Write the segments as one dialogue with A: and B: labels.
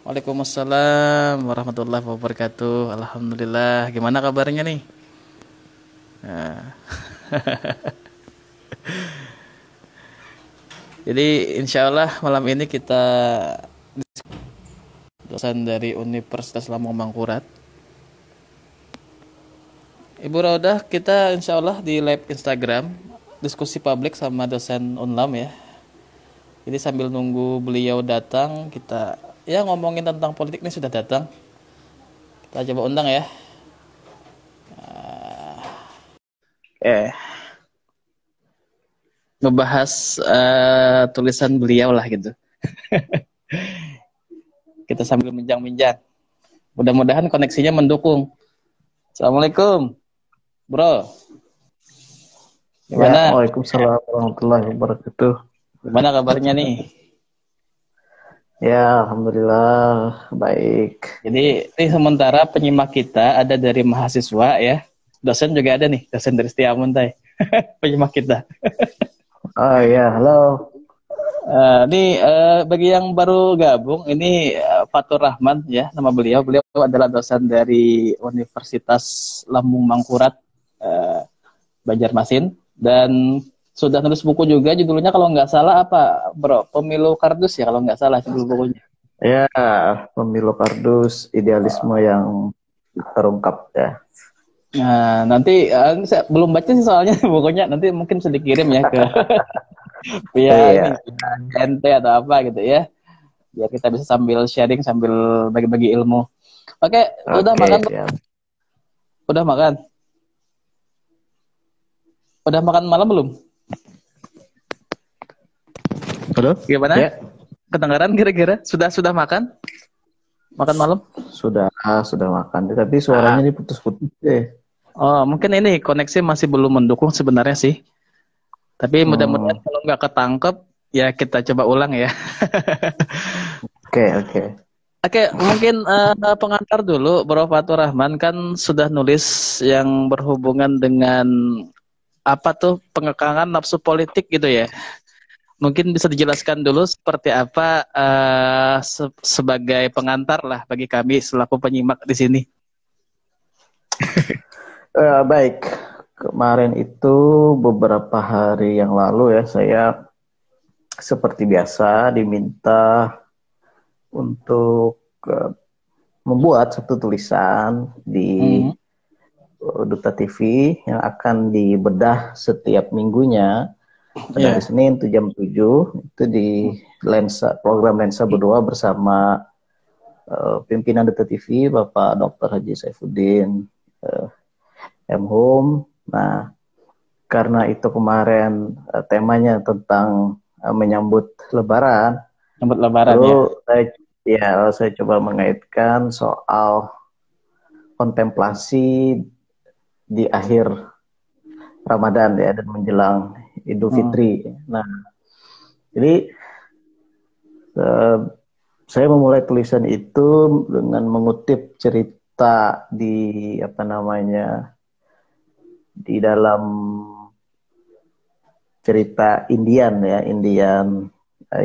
A: Waalaikumsalam warahmatullahi wabarakatuh. Alhamdulillah. Gimana kabarnya nih? Nah, jadi insya Allah malam ini kita dosen dari Universitas Lambung Mangkurat. Ibu Raudah, kita insya Allah di live Instagram diskusi publik sama dosen Unlam ya. Jadi sambil nunggu beliau datang, kita ya ngomongin tentang politik nih sudah datang. Kita coba undang ya. Eh, ngebahas tulisan beliau lah gitu. Kita sambil minjang-minjang. Mudah-mudahan koneksinya mendukung. Assalamualaikum, bro.
B: Ya,
A: Gimana?
B: Waalaikumsalam warahmatullahi wabarakatuh.
A: Gimana kabarnya nih?
B: Ya, Alhamdulillah, baik.
A: Jadi ini sementara penyimak kita ada dari mahasiswa ya. Dosen juga ada nih, dosen dari Setiamuntai. Penyimak kita.
B: Oh ya, halo.
A: Ini bagi yang baru gabung, ini Fatur Rahman ya nama beliau. Beliau adalah dosen dari Universitas Lambung Mangkurat, Banjarmasin, dan sudah nulis buku juga. Judulnya kalau nggak salah apa, bro? Pemilu Kardus ya kalau nggak salah judul bukunya.
B: Ya, Pemilu Kardus, idealisme yang terungkap ya.
A: Nah, nanti saya belum baca sih soalnya bukunya. Nanti mungkin bisa dikirim ya ke via ini,
B: Iya,
A: via NT atau apa gitu ya. Biar kita bisa sambil sharing, sambil bagi-bagi ilmu. Oke, udah
B: oke,
A: makan?
B: siap.
A: Udah makan? Udah makan malam belum?
B: Halo?
A: Gimana?
B: Ya,
A: Kedengaran kira-kira? Sudah makan? Makan malam?
B: sudah makan. Tapi suaranya ini putus-putus deh.
A: Oh, mungkin ini koneksi masih belum mendukung sebenarnya sih. Tapi mudah-mudahan
B: Hmm,
A: kalau nggak ketangkep, ya kita coba ulang ya.
B: oke.
A: Oke, mungkin pengantar dulu, Bro Fatur Rahman kan sudah nulis yang berhubungan dengan apa tuh pengekangan nafsu politik gitu ya. Mungkin bisa dijelaskan dulu seperti apa sebagai pengantar lah bagi kami selaku penyimak di sini.
B: Baik, kemarin itu beberapa hari yang lalu ya, saya seperti biasa diminta untuk membuat satu tulisan di Duta TV yang akan dibedah setiap minggunya pada hari
A: Ya.
B: Senin itu jam 7 itu di program Lensa Berdua bersama pimpinan Duta TV Bapak Dr. Haji Saifuddin M. Hum. Nah, karena itu kemarin temanya tentang menyambut Lebaran,
A: Selamat Lebaran ya.
B: lalu saya coba mengaitkan soal kontemplasi di akhir Ramadan ya dan menjelang Idul Fitri. Nah, jadi saya memulai tulisan itu dengan mengutip cerita di dalam cerita Indian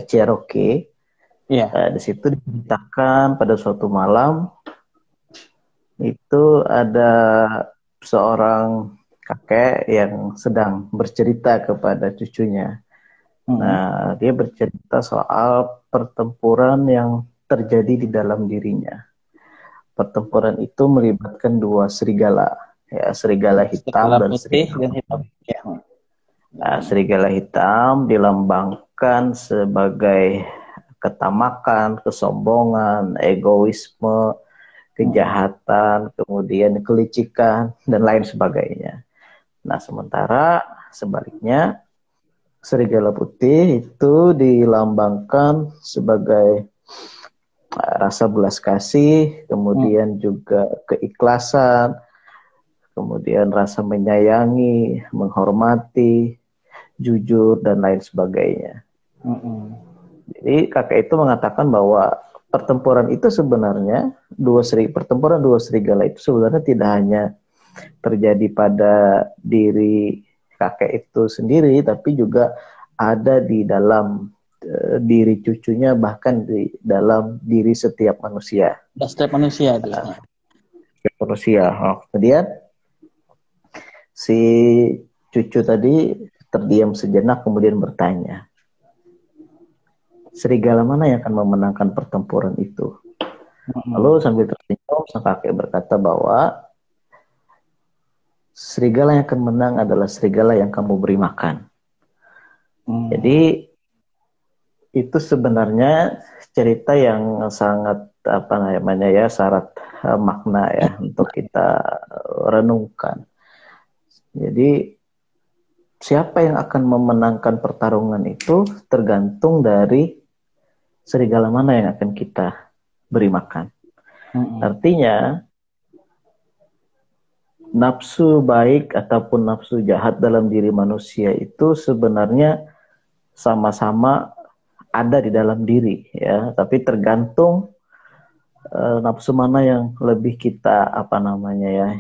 B: Cherokee.
A: Iya.
B: Di situ diceritakan pada suatu malam itu ada seorang kakek yang sedang bercerita kepada cucunya. Nah, dia bercerita soal pertempuran yang terjadi di dalam dirinya. Pertempuran itu melibatkan dua serigala, ya, serigala hitam dan
A: putih
B: serigala
A: dan hitam. Ya.
B: Nah, serigala hitam dilambangkan sebagai ketamakan, kesombongan, egoisme, kejahatan, kemudian kelicikan, dan lain sebagainya. Nah, sementara sebaliknya, serigala putih itu dilambangkan sebagai rasa belas kasih, kemudian juga keikhlasan, kemudian rasa menyayangi, menghormati, jujur, dan lain sebagainya. Jadi kakek itu mengatakan bahwa pertempuran itu sebenarnya pertempuran dua serigala itu sebenarnya tidak hanya terjadi pada diri kakek itu sendiri, tapi juga ada di dalam diri cucunya, bahkan di dalam diri setiap manusia.
A: Setiap manusia itu.
B: Setiap manusia. Kemudian si cucu tadi terdiam sejenak kemudian bertanya, serigala mana yang akan memenangkan pertempuran itu? Lalu sambil tersenyum sang kakek berkata bahwa serigala yang akan menang adalah serigala yang kamu beri makan. Jadi itu sebenarnya cerita yang sangat syarat makna ya untuk kita renungkan. Jadi siapa yang akan memenangkan pertarungan itu tergantung dari serigala mana yang akan kita beri makan. Artinya nafsu baik ataupun nafsu jahat dalam diri manusia itu sebenarnya sama-sama ada di dalam diri ya, tapi tergantung nafsu mana yang lebih kita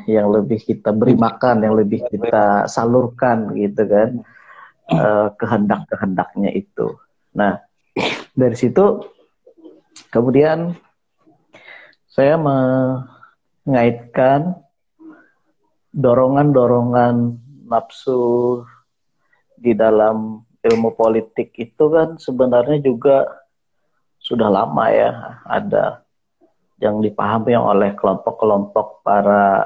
B: yang lebih kita beri makan, yang lebih kita salurkan gitu kan, kehendak-kehendaknya itu. Nah, dari situ kemudian saya mengaitkan dorongan-dorongan nafsu di dalam ilmu politik itu kan sebenarnya juga sudah lama ya, ada yang dipahami oleh kelompok-kelompok para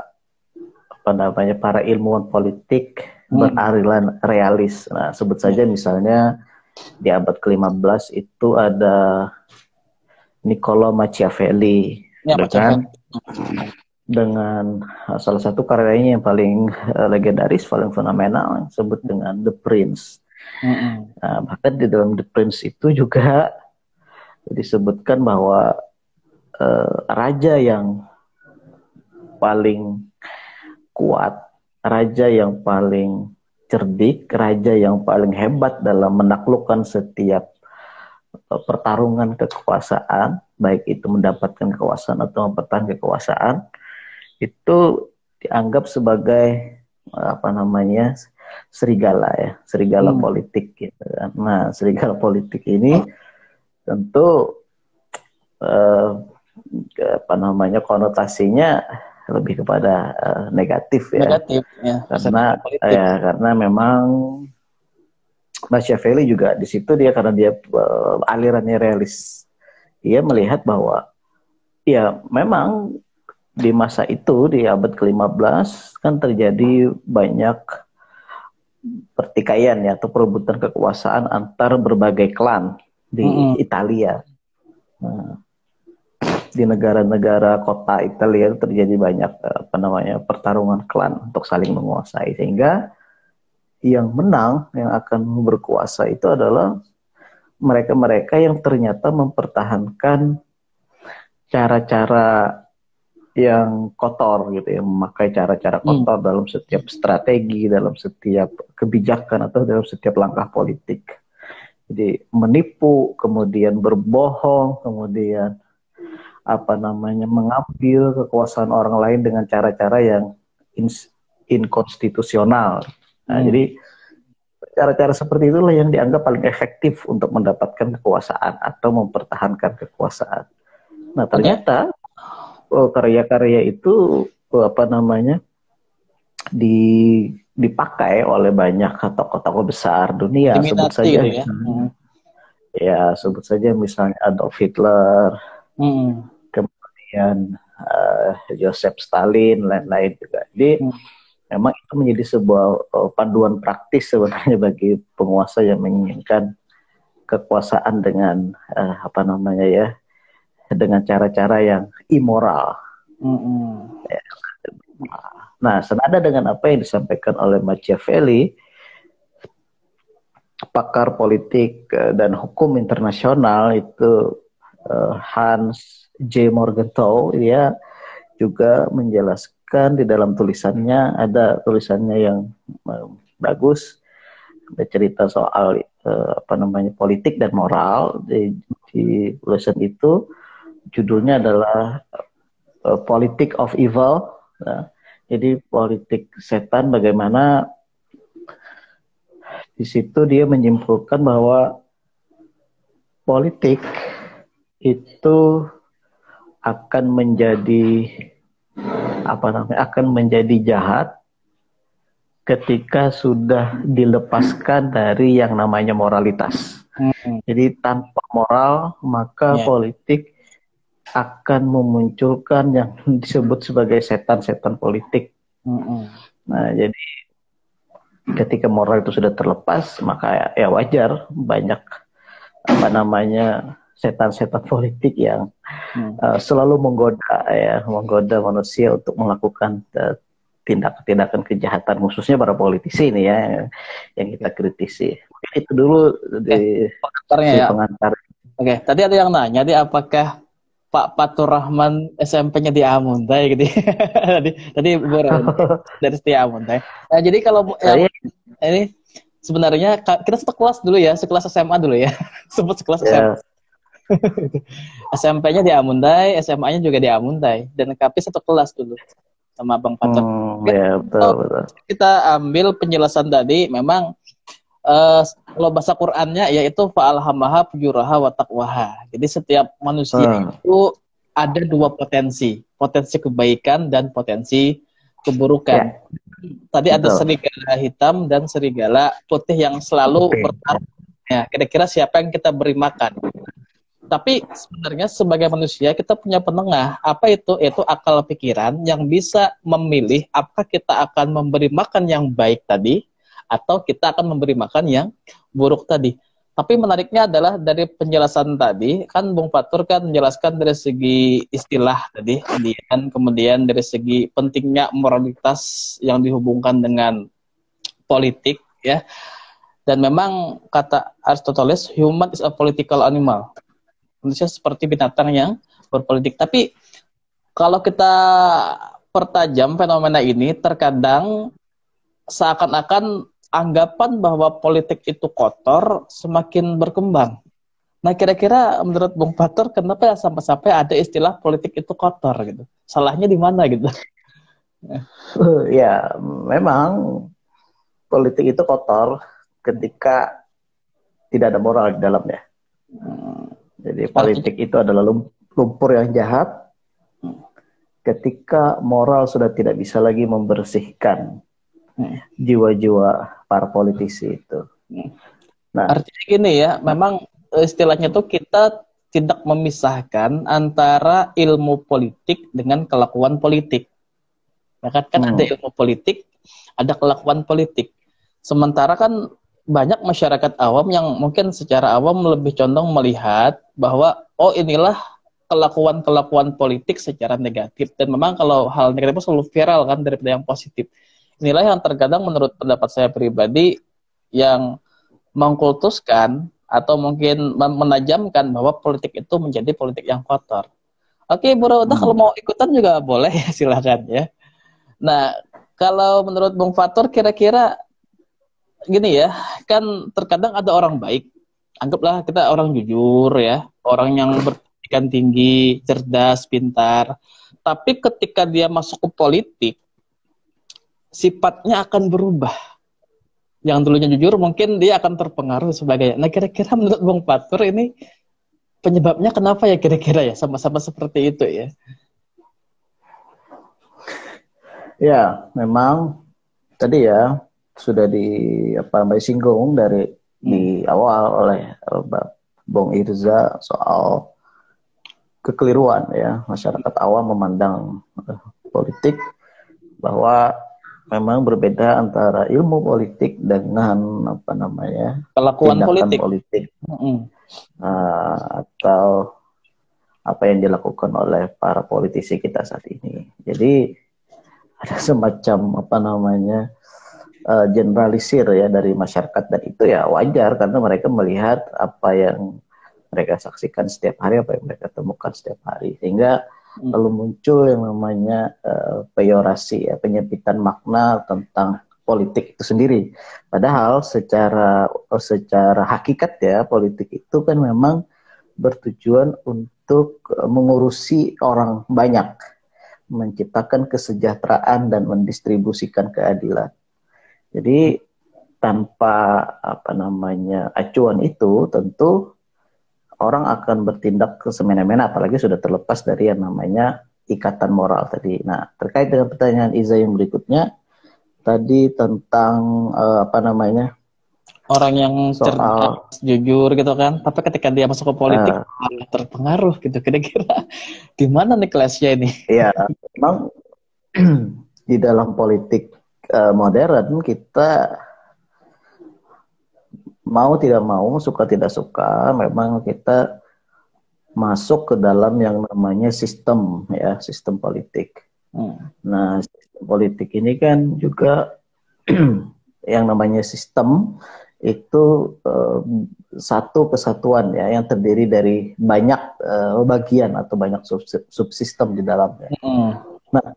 B: ilmuwan politik beraliran realis. Nah, sebut saja misalnya di abad ke-15 itu ada Niccolo Machiavelli, kan? Dengan salah satu karyanya yang paling legendaris, paling fenomenal, yang disebut dengan The Prince. Nah, bahkan di dalam The Prince itu juga disebutkan bahwa raja yang paling kuat, raja yang paling cerdik, raja yang paling hebat dalam menaklukkan setiap pertarungan kekuasaan, baik itu mendapatkan kekuasaan atau mempertahankan kekuasaan, itu dianggap sebagai serigala ya, serigala politik gitu kan. Nah, serigala politik ini tentu konotasinya lebih kepada negatif ya. Karena memang Machiavelli juga di situ karena dia alirannya realis. Dia melihat bahwa ya memang di masa itu di abad ke-15 kan terjadi banyak pertikaian ya atau perebutan kekuasaan antar berbagai klan di Italia. Nah, di negara-negara kota Italia itu terjadi banyak pertarungan klan untuk saling menguasai, sehingga yang menang, yang akan berkuasa itu adalah mereka-mereka yang ternyata mempertahankan cara-cara yang kotor gitu ya, memakai cara-cara kotor dalam setiap strategi, dalam setiap kebijakan atau dalam setiap langkah politik. Jadi menipu, kemudian berbohong, kemudian mengambil kekuasaan orang lain dengan cara-cara yang inkonstitusional. Nah, jadi cara-cara seperti itulah yang dianggap paling efektif untuk mendapatkan kekuasaan atau mempertahankan kekuasaan. Nah, ternyata karya-karya itu dipakai oleh banyak tokoh-tokoh besar dunia. Sebut saja sebut saja misalnya Adolf Hitler, kemudian Joseph Stalin, lain-lain juga. Jadi memang itu menjadi sebuah panduan praktis sebenarnya bagi penguasa yang menginginkan kekuasaan dengan dengan cara-cara yang immoral. Nah, senada dengan apa yang disampaikan oleh Machiavelli, pakar politik dan hukum internasional itu Hans J. Morgenthau, dia juga menjelaskan di dalam tulisannya, ada tulisannya yang bagus, ada cerita soal politik dan moral. Di tulisan itu judulnya adalah Politic of Evil. Nah, jadi politik setan, bagaimana di situ dia menyimpulkan bahwa politik itu akan menjadi akan menjadi jahat ketika sudah dilepaskan dari yang namanya moralitas. Jadi tanpa moral maka politik akan memunculkan yang disebut sebagai setan-setan politik. Nah, jadi ketika moral itu sudah terlepas, maka ya wajar banyak setan-setan politik yang selalu menggoda manusia untuk melakukan tindakan-tindakan kejahatan, khususnya para politisi ini ya yang kita kritisi. Mungkin itu dulu di pengantar.
A: Oke, tadi ada yang nanya, apakah Pak Fatur Rahman SMP-nya di Amuntai gitu. tadi dari Setia Amuntai. Nah, jadi kalau ini sebenarnya kita sekelas dulu ya, sekelas SMA dulu ya. Sebut sekelas SMA. SMP-nya di Amuntai, SMA-nya juga di Amuntai, dan KP satu kelas dulu sama Bang Fatur.
B: Betul.
A: Kita ambil penjelasan tadi, memang kalau bahasa Qur'annya yaitu fa'alhamaha fujuraha wa taqwaha. Jadi setiap manusia itu ada dua potensi kebaikan dan potensi keburukan. Tadi ada serigala hitam dan serigala putih yang selalu bertarung. Ya, kira-kira siapa yang kita beri makan? Tapi sebenarnya sebagai manusia kita punya penengah. Apa itu? Itu akal pikiran yang bisa memilih apakah kita akan memberi makan yang baik tadi atau kita akan memberi makan yang buruk tadi. Tapi menariknya adalah dari penjelasan tadi, kan Bung Fatur kan menjelaskan dari segi istilah tadi, kemudian dari segi pentingnya moralitas yang dihubungkan dengan politik, ya. Dan memang kata Aristoteles, human is a political animal. Manusia seperti binatang yang berpolitik. Tapi kalau kita pertajam fenomena ini, terkadang seakan-akan anggapan bahwa politik itu kotor semakin berkembang. Nah, kira-kira menurut Bung Fatur, kenapa sampai ada istilah politik itu kotor gitu? Salahnya di mana gitu?
B: Ya, memang politik itu kotor ketika tidak ada moral di dalamnya. Jadi politik itu adalah lumpur yang jahat ketika moral sudah tidak bisa lagi membersihkan jiwa-jiwa para politisi itu. Nah,
A: artinya gini ya, memang istilahnya tuh kita tidak memisahkan antara ilmu politik dengan kelakuan politik. Ya kan ada ilmu politik, ada kelakuan politik. Sementara kan banyak masyarakat awam yang mungkin secara awam lebih condong melihat bahwa inilah kelakuan-kelakuan politik secara negatif, dan memang kalau hal negatif selalu viral kan daripada yang positif. Inilah yang terkadang menurut pendapat saya pribadi yang mengkultuskan atau mungkin menajamkan bahwa politik itu menjadi politik yang kotor. Oke, Bu Rauda, kalau mau ikutan juga boleh ya, silakan ya. Nah, kalau menurut Bung Fatur kira-kira gini ya, kan terkadang ada orang baik. Anggaplah kita orang jujur ya, orang yang berpendidikan tinggi, cerdas, pintar. Tapi ketika dia masuk ke politik, sifatnya akan berubah. Yang dulunya jujur mungkin dia akan terpengaruh sebagainya. Nah, kira-kira menurut Bung Fatur ini penyebabnya kenapa ya kira-kira ya sama-sama seperti itu ya?
B: Ya, memang tadi ya sudah disinggung dari di awal oleh Bung Irza soal kekeliruan ya masyarakat awam memandang politik, bahwa memang berbeda antara ilmu politik dengan
A: kelakuan
B: politik. Atau apa yang dilakukan oleh para politisi kita saat ini. Jadi ada semacam generalisir ya dari masyarakat, dan itu ya wajar karena mereka melihat apa yang mereka saksikan setiap hari, apa yang mereka temukan setiap hari, sehingga lalu muncul yang namanya peyorasi ya, penyempitan makna tentang politik itu sendiri. Padahal secara hakikat ya, politik itu kan memang bertujuan untuk mengurusi orang banyak, menciptakan kesejahteraan dan mendistribusikan keadilan. Jadi tanpa acuan itu tentu orang akan bertindak ke semena-mena, apalagi sudah terlepas dari yang namanya ikatan moral tadi. Nah, terkait dengan pertanyaan Iza yang berikutnya, tadi tentang apa namanya,
A: orang yang cerdas,
B: soal
A: jujur gitu kan, tapi ketika dia masuk ke politik malah terpengaruh gitu. Kira-kira gimana nih kelasnya ini?
B: ya memang di dalam politik modern kita mau tidak mau, suka tidak suka, memang kita masuk ke dalam yang namanya sistem, ya, sistem politik. Nah, sistem politik ini kan juga yang namanya sistem itu satu kesatuan, ya, yang terdiri dari banyak bagian atau banyak subsistem di dalamnya. Nah,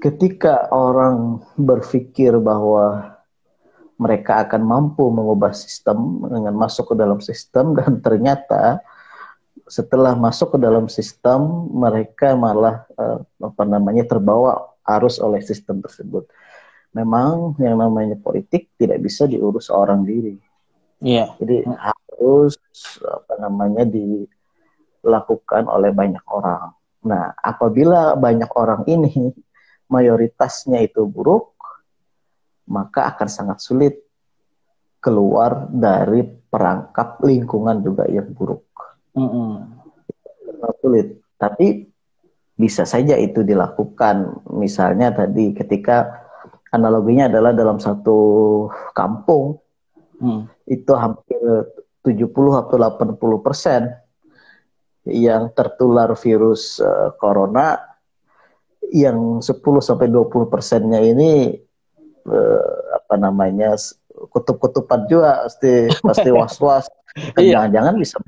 B: ketika orang berpikir bahwa mereka akan mampu mengubah sistem dengan masuk ke dalam sistem, dan ternyata setelah masuk ke dalam sistem mereka malah terbawa arus oleh sistem tersebut. Memang yang namanya politik tidak bisa diurus seorang diri. Jadi harus dilakukan oleh banyak orang. Nah, apabila banyak orang ini mayoritasnya itu buruk, maka akan sangat sulit keluar dari perangkap lingkungan juga yang buruk. Sulit. Tapi bisa saja itu dilakukan. Misalnya tadi ketika analoginya adalah dalam satu kampung, itu hampir 70 atau 80% yang tertular virus corona, yang 10-20%-nya ini kutub-kutupan juga, pasti was-was. Jangan-jangan bisa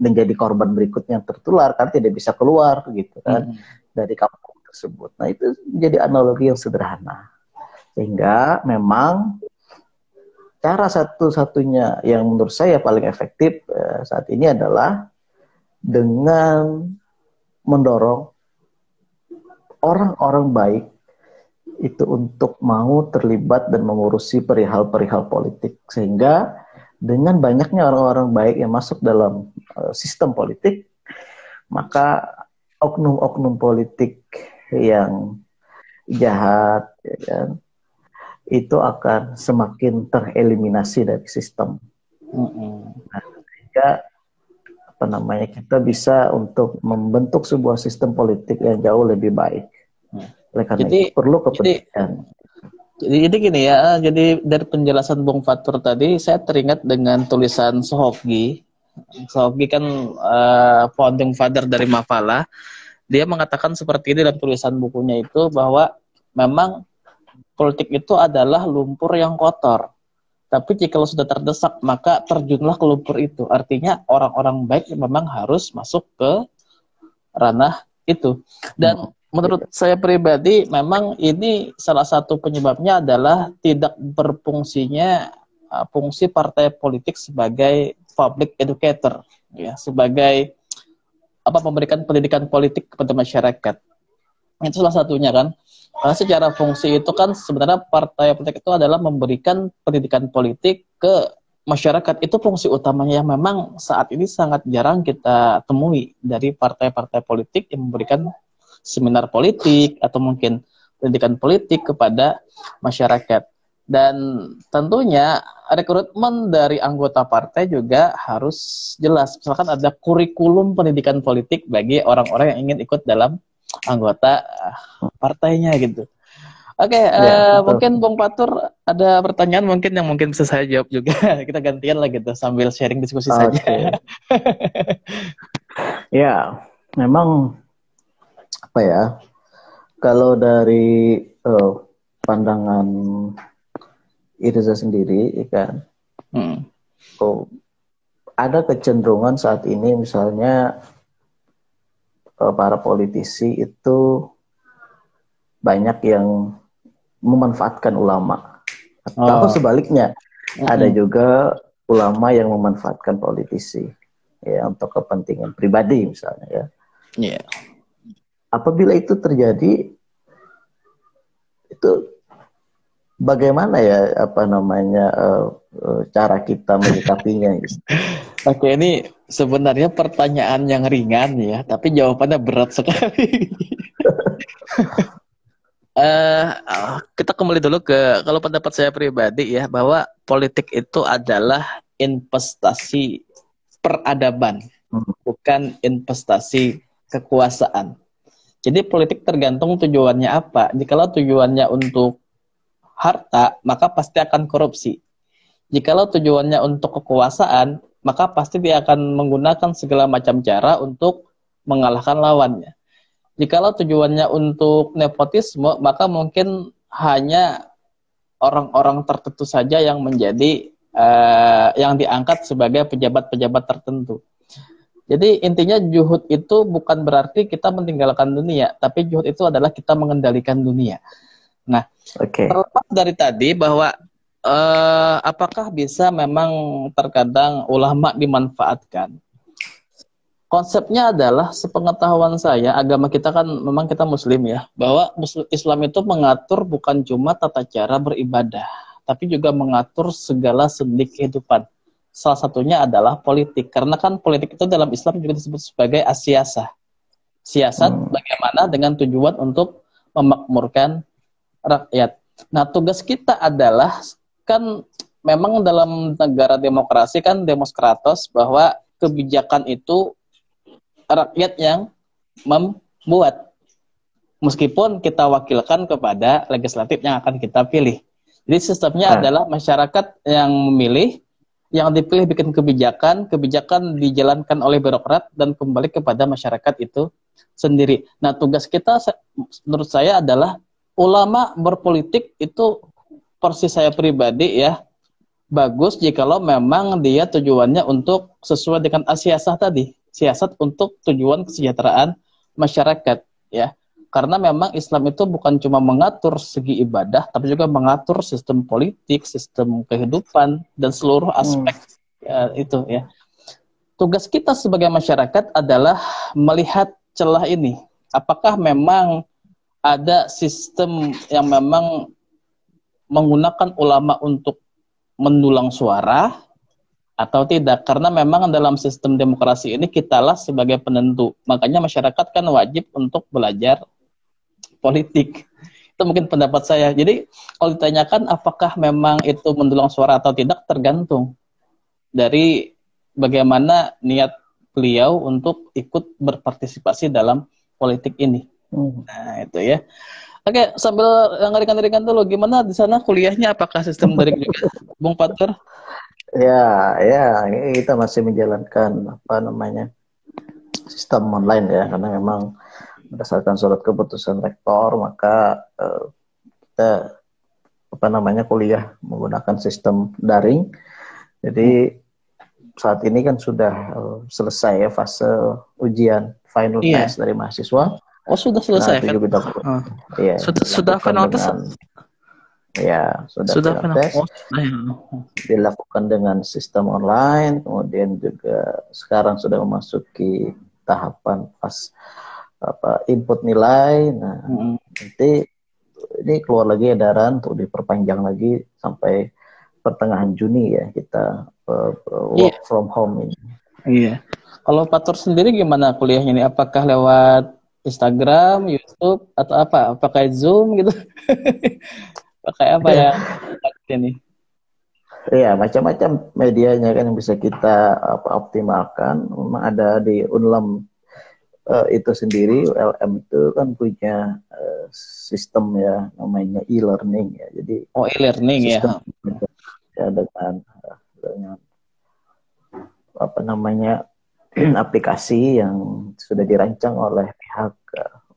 B: menjadi korban berikutnya yang tertular, kan tidak bisa keluar gitu kan dari kampung tersebut. Nah, itu jadi analogi yang sederhana. Sehingga memang cara satu-satunya yang menurut saya paling efektif saat ini adalah dengan mendorong orang-orang baik itu untuk mau terlibat dan mengurusi perihal-perihal politik. Sehingga dengan banyaknya orang-orang baik yang masuk dalam sistem politik, maka oknum-oknum politik yang jahat, ya kan, itu akan semakin tereliminasi dari sistem. Nah, sehingga kita bisa untuk membentuk sebuah sistem politik yang jauh lebih baik. Oleh karena itu perlu kepentingan.
A: Jadi gini ya, jadi dari penjelasan Bung Fatur tadi, saya teringat dengan tulisan Sohoki. Sohoki kan founding father dari Mapala. Dia mengatakan seperti ini dalam tulisan bukunya itu, bahwa memang politik itu adalah lumpur yang kotor. Tapi jika sudah terdesak, maka terjunlah ke lumpur itu. Artinya orang-orang baik memang harus masuk ke ranah itu. Dan menurut saya pribadi, memang ini salah satu penyebabnya adalah tidak berfungsinya fungsi partai politik sebagai public educator, ya, sebagai memberikan pendidikan politik kepada masyarakat. Itu salah satunya kan. Karena secara fungsi itu kan sebenarnya partai politik itu adalah memberikan pendidikan politik ke masyarakat. Itu fungsi utamanya yang memang saat ini sangat jarang kita temui dari partai-partai politik yang memberikan seminar politik atau mungkin pendidikan politik kepada masyarakat. Dan tentunya rekrutmen dari anggota partai juga harus jelas. Misalkan ada kurikulum pendidikan politik bagi orang-orang yang ingin ikut dalam anggota partainya gitu. Oke, mungkin Bung Fatur ada pertanyaan mungkin yang mungkin bisa saya jawab juga. Kita gantian lah gitu sambil sharing diskusi saja.
B: Ya, memang apa ya? Kalau dari pandangan Irza sendiri, kan, ada kecenderungan saat ini, misalnya para politisi itu banyak yang memanfaatkan ulama, atau sebaliknya, ada juga ulama yang memanfaatkan politisi, ya, untuk kepentingan pribadi misalnya, ya. Apabila itu terjadi, itu bagaimana ya apa namanya cara kita menyikapinya gitu.
A: Oke, ini sebenarnya pertanyaan yang ringan ya, tapi jawabannya berat sekali. Kita kembali dulu ke kalau pendapat saya pribadi ya, bahwa politik itu adalah investasi peradaban, bukan investasi kekuasaan. Jadi politik tergantung tujuannya apa. Jikalau tujuannya untuk harta, maka pasti akan korupsi. Jikalau tujuannya untuk kekuasaan, maka pasti dia akan menggunakan segala macam cara untuk mengalahkan lawannya. Jikalau tujuannya untuk nepotisme, maka mungkin hanya orang-orang tertentu saja yang menjadi yang diangkat sebagai pejabat-pejabat tertentu. Jadi intinya juhud itu bukan berarti kita meninggalkan dunia, tapi juhud itu adalah kita mengendalikan dunia. Nah, terlepas dari tadi bahwa apakah bisa memang terkadang ulama dimanfaatkan? Konsepnya adalah, sepengetahuan saya, agama kita kan memang kita muslim ya, bahwa Islam itu mengatur bukan cuma tata cara beribadah, tapi juga mengatur segala sendi kehidupan. Salah satunya adalah politik, karena kan politik itu dalam Islam juga disebut sebagai as-siyasah. Siasat bagaimana dengan tujuan untuk memakmurkan rakyat. Nah, tugas kita adalah, kan memang dalam negara demokrasi kan demokratos, bahwa kebijakan itu rakyat yang membuat, meskipun kita wakilkan kepada legislatif yang akan kita pilih. Jadi sistemnya adalah masyarakat yang memilih, yang dipilih bikin kebijakan, kebijakan dijalankan oleh birokrat dan kembali kepada masyarakat itu sendiri. Nah, tugas kita menurut saya adalah, ulama berpolitik itu persis saya pribadi ya, bagus jikalau memang dia tujuannya untuk sesuai dengan as-siyasah tadi, siasat untuk tujuan kesejahteraan masyarakat ya. Karena memang Islam itu bukan cuma mengatur segi ibadah, tapi juga mengatur sistem politik, sistem kehidupan, dan seluruh aspek itu ya. Tugas kita sebagai masyarakat adalah melihat celah ini. Apakah memang ada sistem yang memang menggunakan ulama untuk mendulang suara atau tidak? Karena memang dalam sistem demokrasi ini kitalah sebagai penentu. Makanya masyarakat kan wajib untuk belajar politik. Itu mungkin pendapat saya. Jadi kalau ditanyakan apakah memang itu mendulang suara atau tidak, tergantung dari bagaimana niat beliau untuk ikut berpartisipasi dalam politik ini. Nah, itu ya. Oke, sambil ngerikan-ngerikan dulu, gimana di sana kuliahnya? Apakah sistem daring juga, Bung Fatur?
B: Ya, kita masih menjalankan apa namanya sistem online ya, karena memang berdasarkan surat keputusan rektor, maka kita apa namanya kuliah menggunakan sistem daring. Jadi saat ini kan sudah selesai ya fase ujian final test dari mahasiswa.
A: Oh, sudah selesai.
B: Nah, kita, ya,
A: sudah final test.
B: Ya, sudah final test. Dilakukan dengan sistem online, kemudian juga sekarang sudah memasuki tahapan input nilai. Nah, nanti ini keluar lagi edaran untuk diperpanjang lagi sampai pertengahan Juni ya, kita work from home ini. Iya.
A: Kalau Fatur sendiri gimana kuliahnya ini? Apakah lewat Instagram, YouTube, atau apa? Pakai Zoom gitu? Pakai apa ya ini?
B: Iya, macam-macam medianya kan yang bisa kita optimalkan. Memang ada di Unlam itu sendiri, ULM itu kan punya sistem ya, namanya e-learning ya. Jadi
A: e-learning ya.
B: Dengan apa namanya aplikasi yang sudah dirancang oleh pihak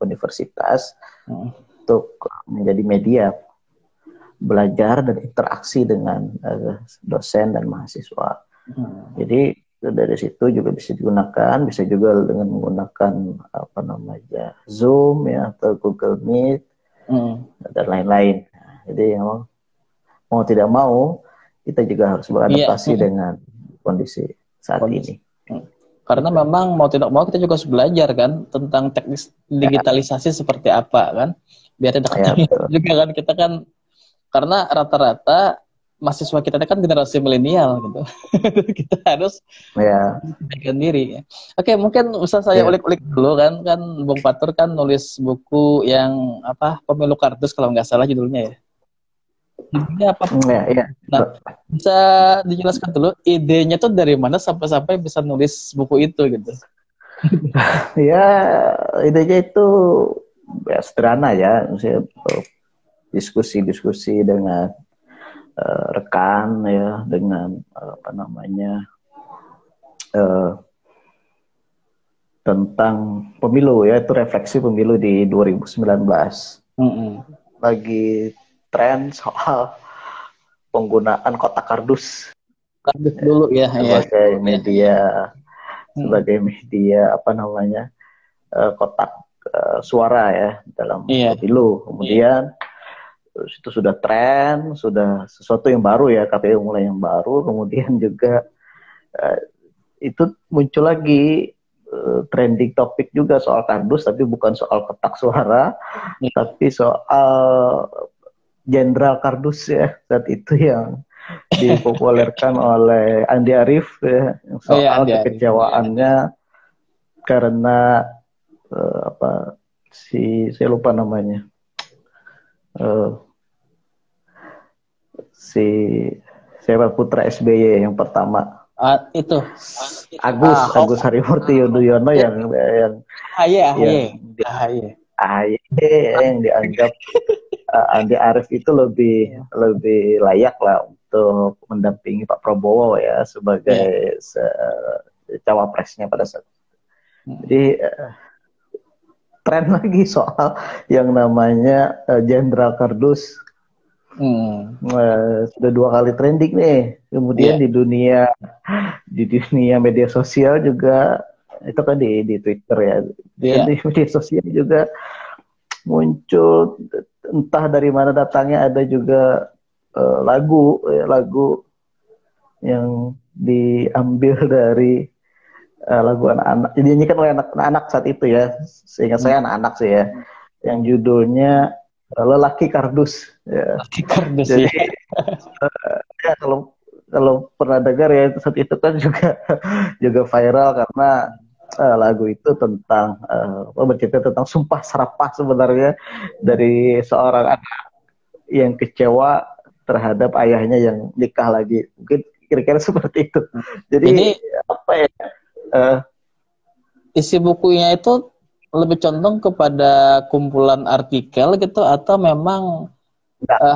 B: universitas untuk menjadi media belajar dan interaksi dengan dosen dan mahasiswa. Jadi dari situ juga bisa digunakan, bisa juga dengan menggunakan apa namanya Zoom ya atau Google Meet dan lain-lain. Jadi memang mau tidak mau kita juga harus beradaptasi dengan kondisi saat ini.
A: Karena memang mau tidak mau kita juga harus belajar kan tentang teknis digitalisasi seperti apa kan, biar tidak ketemu juga kan, kita kan Karena rata-rata mahasiswa kita ini kan generasi milenial gitu. Kita harus
B: Ya,
A: memperbaikkan diri. Oke, mungkin bisa saya
B: ya,
A: ulik-ulik dulu kan Bung Fatur kan nulis buku yang apa Pemilu Kardus kalau nggak salah judulnya ya. Judulnya apa?
B: ya, ya.
A: Nah, bisa dijelaskan dulu idenya tuh dari mana sampai-sampai bisa nulis buku itu gitu.
B: Ya, idenya itu ya, sederhana ya. Misalnya diskusi-diskusi dengan rekan ya, dengan apa namanya eh, tentang pemilu ya, itu refleksi pemilu di 2019. Lagi tren soal penggunaan kotak kardus
A: Kardus dulu ya, ya.
B: sebagai
A: Ya.
B: media, sebagai media apa namanya kotak suara ya dalam
A: Iya.
B: pemilu. Kemudian itu sudah tren, sudah sesuatu yang baru ya, KPU mulai yang baru. Kemudian juga itu muncul lagi trending topik juga soal kardus, tapi bukan soal kotak suara, tapi soal jenderal kardus ya saat itu yang dipopulerkan oleh Andi Arief ya, soal kekecewaannya karena apa saya lupa namanya si siapa putra SBY yang pertama
A: Itu
B: Agus Harimurti Yudhoyono yang AHY yang dianggap Andi Arief itu lebih layak lah untuk mendampingi Pak Prabowo ya sebagai cawapresnya pada saat itu. Jadi tren lagi soal yang namanya jenderal kardus. Sudah 2 kali trending nih. Kemudian di dunia media sosial juga itu kan di Twitter ya. Di media sosial juga muncul entah dari mana datangnya, ada juga lagu yang diambil dari lagu anak-anak. Jadi ini kan oleh anak-anak saat itu ya. Seingat saya anak-anak sih ya. Yang judulnya Lelaki Kardus. Ya.
A: Lelaki Kardus.
B: Jadi ya, kalau pernah dengar ya saat itu kan juga viral karena lagu itu tentang bercerita tentang sumpah serapah sebenarnya dari seorang anak yang kecewa terhadap ayahnya yang nikah lagi. Mungkin kira-kira seperti itu. Jadi ini, apa ya?
A: Isi bukunya itu lebih condong kepada kumpulan artikel gitu atau memang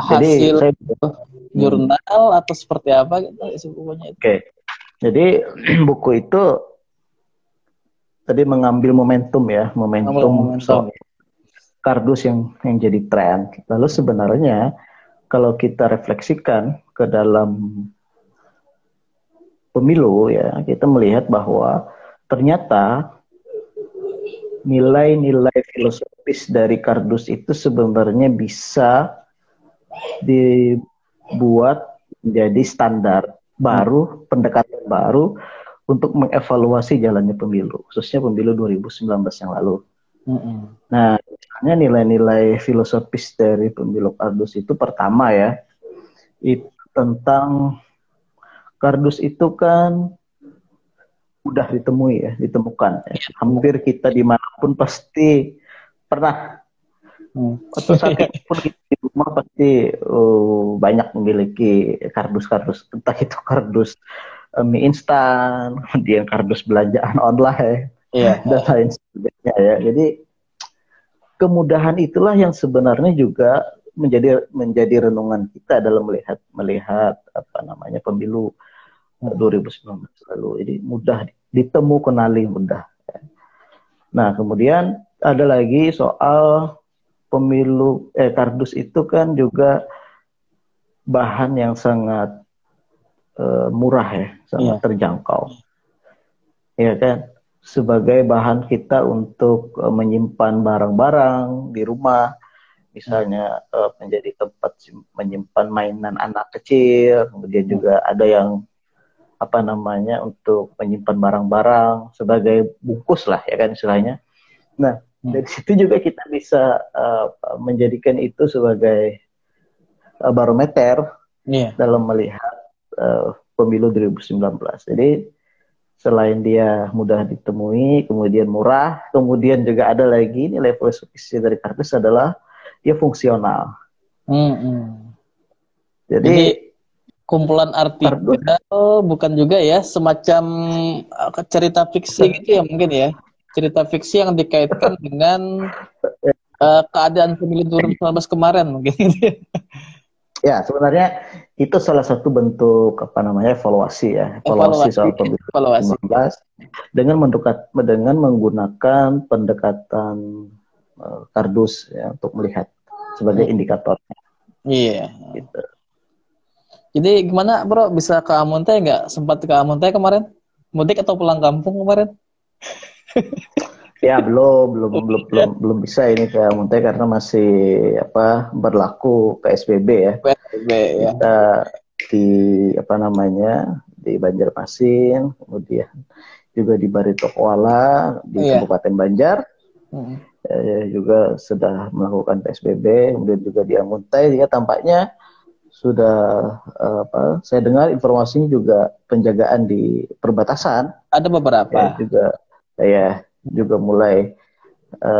A: hasil jurnal atau seperti apa gitu isi bukunya itu?
B: Oke. Jadi buku itu tadi mengambil momentum soal kardus yang jadi tren. Lalu sebenarnya kalau kita refleksikan ke dalam pemilu ya, kita melihat bahwa ternyata nilai-nilai filosofis dari kardus itu sebenarnya bisa dibuat menjadi standar baru, pendekatan baru untuk mengevaluasi jalannya pemilu, khususnya pemilu 2019 yang lalu. Nah, misalnya nilai-nilai filosofis dari pemilu kardus itu pertama ya, itu tentang kardus itu kan mudah ditemukan. Ya. Hampir kita dimanapun pasti pernah. Atau saat itu pun di rumah pasti banyak memiliki kardus-kardus. Entah itu kardus mie instan, kemudian kardus belanjaan online, dan lain sebagainya ya. Jadi kemudahan itulah yang sebenarnya juga menjadi renungan kita dalam melihat apa namanya pemilu 2019 lalu. Jadi mudah ditemu, kenali mudah. Nah, kemudian ada lagi soal pemilu kardus itu kan juga bahan yang sangat murah ya, sangat terjangkau. Ya kan? Sebagai bahan kita untuk menyimpan barang-barang di rumah, misalnya menjadi tempat menyimpan mainan anak kecil, kemudian juga ada yang apa namanya untuk menyimpan barang-barang sebagai bungkus lah ya kan istilahnya. Nah dari situ juga kita bisa menjadikan itu sebagai barometer
A: Iya.
B: dalam melihat pemilu 2019. Jadi selain dia mudah ditemui, kemudian murah, kemudian juga ada lagi nilai plus dari kardus adalah dia fungsional. Jadi
A: Kumpulan
B: kardus,
A: artikel bukan juga ya, semacam cerita fiksi gitu ya mungkin ya. Cerita fiksi yang dikaitkan dengan keadaan pemilu 2019 kemarin mungkin gitu ya.
B: ya sebenarnya itu salah satu bentuk evaluasi ya, evaluasi soal pemilu
A: Evaluasi.
B: 2019 dengan menggunakan pendekatan kardus ya, untuk melihat sebagai indikator.
A: Iya.
B: Gitu.
A: Jadi gimana bro, bisa ke Amuntai nggak? Sempat ke Amuntai kemarin? Mudik atau pulang kampung kemarin?
B: Ya belum bisa ini ke Muntai karena masih berlaku PSBB ya.
A: PSBB ya.
B: Kita di di Banjarmasin, kemudian juga di Baritokuala di Kabupaten Banjar juga sudah melakukan PSBB, kemudian juga di Amuntai juga tampaknya sudah saya dengar informasinya juga penjagaan di perbatasan.
A: Ada beberapa.
B: Juga mulai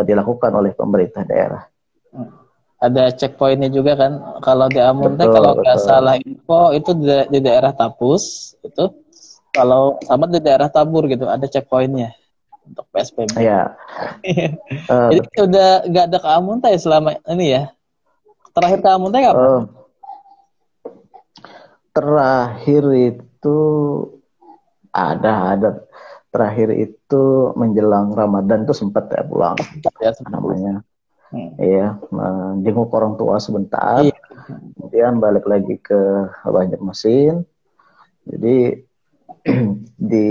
B: dilakukan oleh pemerintah daerah.
A: Ada checkpointnya juga kan. Kalau di Amuntai kalau nggak salah info itu di daerah Tapus itu. Kalau sama di daerah Tabur gitu ada checkpointnya untuk PSBB.
B: Ya.
A: Jadi udah nggak ada ke Amuntai selama ini ya. Terakhir ke Amuntai kapan?
B: Terakhir itu ada terakhir itu menjelang Ramadan itu sempat ya pulang. Iya, jenguk orang tua sebentar. Iya. Kemudian balik lagi ke Banjarmasin. Jadi di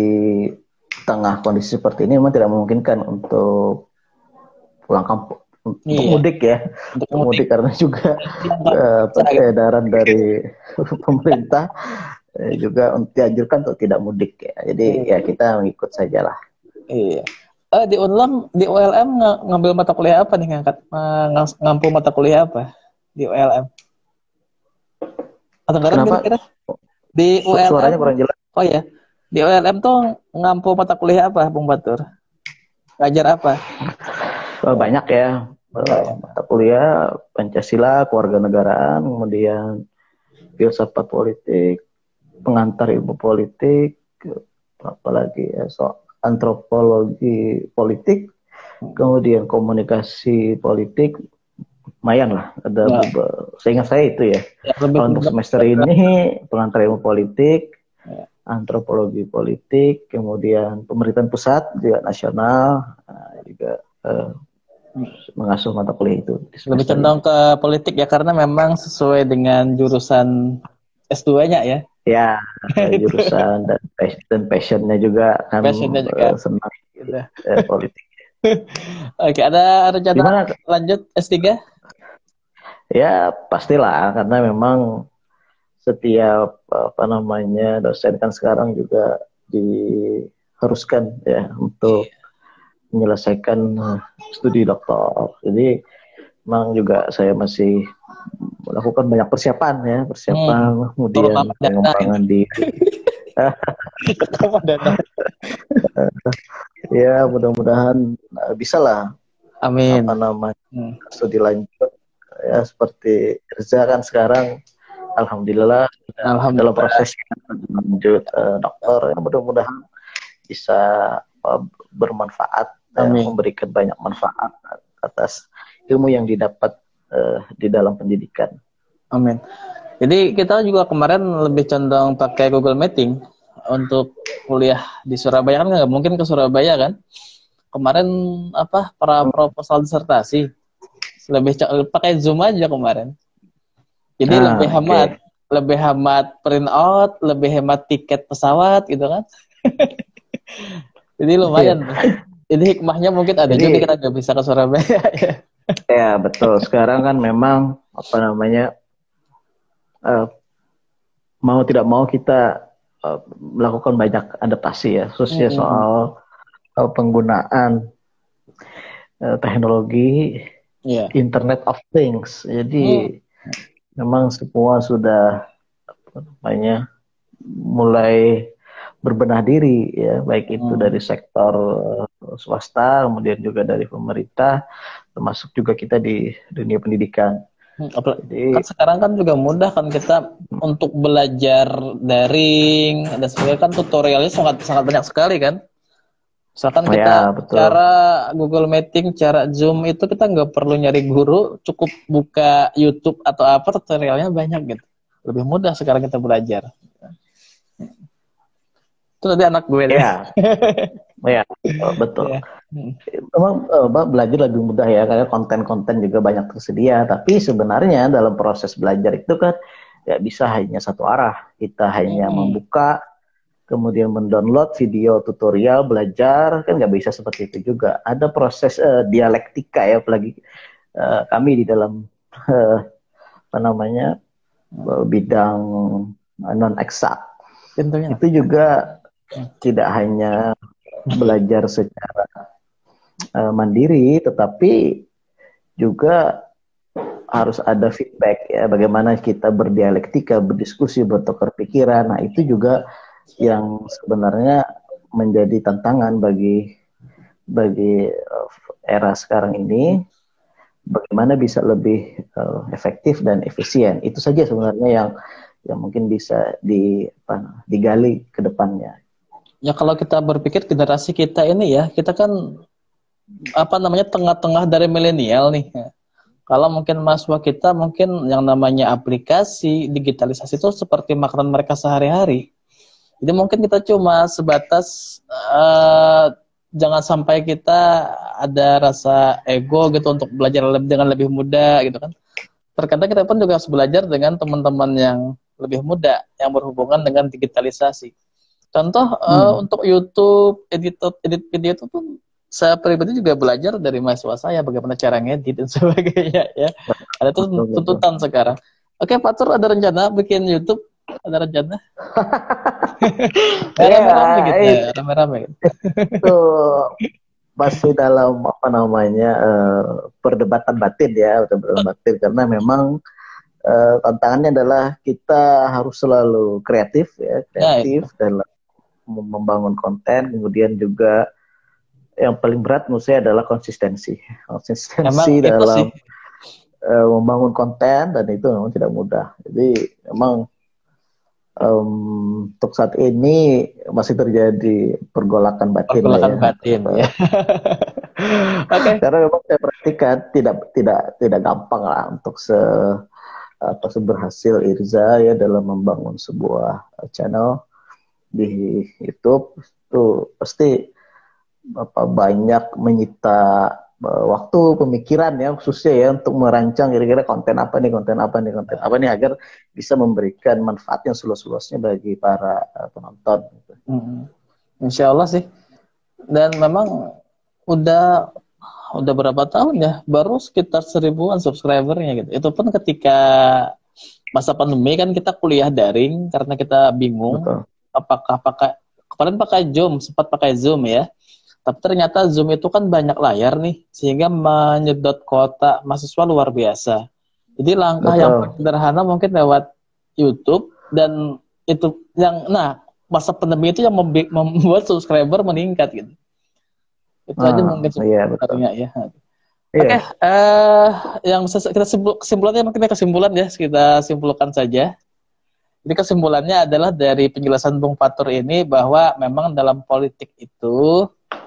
B: tengah kondisi seperti ini memang tidak memungkinkan untuk pulang kampung. Untuk mudik ya, untuk mudik karena juga edaran dari pemerintah juga dianjurkan untuk tidak mudik ya. Jadi ya kita mengikut sajalah.
A: Iya. Di ULM ngambil mata kuliah apa nih, ngampu mata kuliah apa di ULM? Atau kira-kira di ULM?
B: Suaranya kurang jelas.
A: Oh ya, di ULM tuh ngampu mata kuliah apa, Bung Batur? Ngajar apa?
B: Banyak ya. Mata kuliah Pancasila, kewarganegaraan, kemudian filsafat politik, pengantar ilmu politik, apalagi ya, antropologi politik, kemudian komunikasi politik, lumayan lah. Ada seingat saya itu ya. Kalau untuk semester ini pengantar ilmu politik, antropologi politik, kemudian pemerintahan pusat juga nasional, juga mengasuh mata kuliah itu.
A: Lebih condong ke politik ya karena memang sesuai dengan jurusan S2-nya ya.
B: Ya, jurusan dan passionnya juga kan senang politik.
A: Oke, ada rencana lanjut S3?
B: Ya, pastilah karena memang setiap dosen kan sekarang juga diharuskan ya untuk menyelesaikan studi doktor. Jadi memang juga saya masih melakukan banyak persiapan kemudian pengembangan diri. Ya, mudah-mudahan bisa lah.
A: Amin.
B: Studi lanjut ya, seperti Reza kan sekarang alhamdulillah dalam proses lanjut dokter, ya mudah-mudahan bisa bermanfaat, memberikan banyak manfaat atas ilmu yang didapat di dalam pendidikan.
A: Amin. Jadi kita juga kemarin lebih condong pakai Google Meeting untuk kuliah di Surabaya, kan nggak mungkin ke Surabaya kan. Kemarin para proposal disertasi lebih pakai Zoom aja kemarin. Jadi lebih hemat print out, lebih hemat tiket pesawat gitu kan. Jadi lumayan. Jadi hikmahnya mungkin ada juga kita nggak bisa ke Surabaya.
B: Ya betul. Sekarang kan memang mau tidak mau kita melakukan banyak adaptasi ya, khususnya soal penggunaan teknologi Internet of Things. Jadi memang semua sudah apa namanya mulai berbenah diri ya, baik itu dari sektor swasta, kemudian juga dari pemerintah, termasuk juga kita di dunia pendidikan.
A: Kan
B: Jadi
A: sekarang kan juga mudah kan kita untuk belajar daring dan sebagainya, kan tutorialnya sangat sangat banyak sekali kan. Misalkan kita
B: ya betul.
A: cara Google Meeting, cara Zoom itu kita nggak perlu nyari guru, cukup buka YouTube atau apa, tutorialnya banyak gitu. Lebih mudah sekarang kita belajar. Itu tadi anak gue deh.
B: Ya, ya, betul.
A: Ya.
B: Memang belajar lebih mudah ya, karena konten-konten juga banyak tersedia. Tapi sebenarnya dalam proses belajar itu kan nggak bisa hanya satu arah. Kita hanya membuka, kemudian mendownload video tutorial belajar, kan nggak bisa seperti itu juga. Ada proses dialektika ya, apalagi kami di dalam apa namanya bidang non eksak. Itu juga tidak hanya belajar secara mandiri, tetapi juga harus ada feedback ya, bagaimana kita berdialektika, berdiskusi, bertukar pikiran. Nah, itu juga yang sebenarnya menjadi tantangan bagi era sekarang ini, bagaimana bisa lebih efektif dan efisien. Itu saja sebenarnya yang mungkin bisa digali ke depannya.
A: Ya kalau kita berpikir generasi kita ini ya, kita kan apa namanya tengah-tengah dari milenial nih. Kalau mungkin mahasiswa kita mungkin yang namanya aplikasi, digitalisasi itu seperti makanan mereka sehari-hari. Jadi mungkin kita cuma sebatas jangan sampai kita ada rasa ego gitu untuk belajar dengan lebih mudah gitu kan. Terkadang kita pun juga harus belajar dengan teman-teman yang lebih muda yang berhubungan dengan digitalisasi. Contoh untuk YouTube, edit video itu pun saya pribadi juga belajar dari mahasiswa saya bagaimana cara ngedit dan sebagainya ya. Ada tuh tuntutan sekarang. Oke, Pak Tur, ada rencana bikin YouTube? Ada rencana? Rame-rame gitu ya, rame-rame gitu.
B: Itu masih dalam apa namanya perdebatan batin ya, perdebatan batin, karena memang tantangannya adalah kita harus selalu kreatif ya, dalam membangun konten, kemudian juga yang paling berat menurut saya adalah konsistensi dalam membangun konten, dan itu memang tidak mudah. Jadi memang untuk saat ini masih terjadi pergolakan batin
A: ya.
B: Okay. Karena memang saya perhatikan tidak gampang lah untuk seberhasil Irza ya dalam membangun sebuah channel di YouTube. Itu pasti banyak menyita waktu, pemikiran ya, khususnya ya untuk merancang kira-kira konten apa nih agar bisa memberikan manfaat yang seluas-luasnya bagi para penonton.
A: Insya Allah sih. Dan memang udah berapa tahun ya, baru sekitar 1000-an subscribernya gitu. Itu pun ketika masa pandemi kan kita kuliah daring karena kita bingung. Betul. Kemarin pakai sempat pakai Zoom ya. Tapi ternyata Zoom itu kan banyak layar nih, sehingga menyedot kuota mahasiswa luar biasa. Jadi langkah yang sederhana mungkin lewat YouTube, dan itu masa pandemi itu yang membuat subscriber meningkat gitu. Itu aja mungkin sebenarnya ya. Oke, yang kita kesimpulannya mungkin kesimpulan ya, kita simpulkan saja. Jadi kesimpulannya adalah dari penjelasan Bung Fatur ini bahwa memang dalam politik itu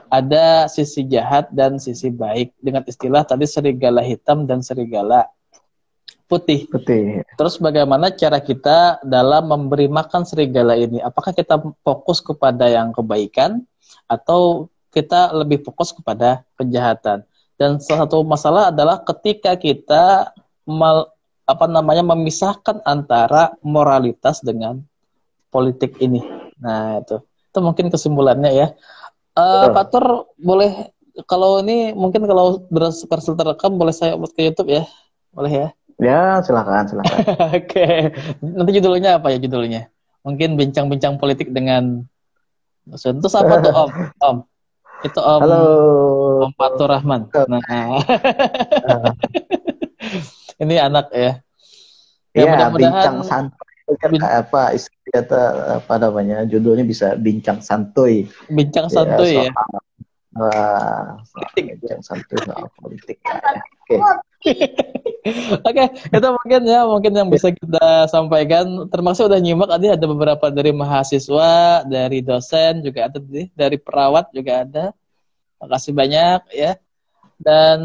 A: ada sisi jahat dan sisi baik, dengan istilah tadi serigala hitam dan serigala putih. Terus bagaimana cara kita dalam memberi makan serigala ini? Apakah kita fokus kepada yang kebaikan atau kita lebih fokus kepada kejahatan? Dan salah satu masalah adalah ketika kita memisahkan antara moralitas dengan politik ini. Nah, itu mungkin kesimpulannya ya. Pak Tur, boleh kalau ini mungkin kalau berhasil terekam boleh saya upload ke YouTube ya? Boleh ya?
B: Ya, silakan.
A: Oke. Nanti judulnya apa ya judulnya? Mungkin bincang-bincang politik dengan itu siapa tuh Om? Itu Om.
B: Halo.
A: Om Fatur Rahman. Nah. Ini anak ya. Ya
B: Ya,
A: mudah-mudahan
B: bincang santuy itu kan
A: bin-
B: apa istilah apa namanya? Judulnya bisa bincang santuy.
A: bincang
B: Ya,
A: santuy
B: soal
A: ya.
B: bincang santuy soal politik lah ya. Oke.
A: Oke, itu mungkin ya, mungkin yang bisa kita sampaikan. Termasuk udah nyimak tadi ada beberapa dari mahasiswa, dari dosen juga ada, dari perawat juga ada. Makasih banyak ya. Dan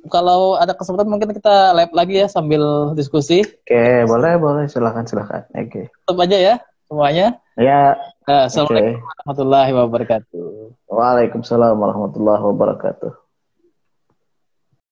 A: kalau ada kesempatan mungkin kita live lagi ya sambil diskusi.
B: Oke, boleh, boleh. Silakan, silakan. Oke.
A: Tutup aja ya semuanya.
B: Ya,
A: Assalamualaikum
B: oke.
A: warahmatullahi wabarakatuh.
B: Waalaikumsalam warahmatullahi wabarakatuh.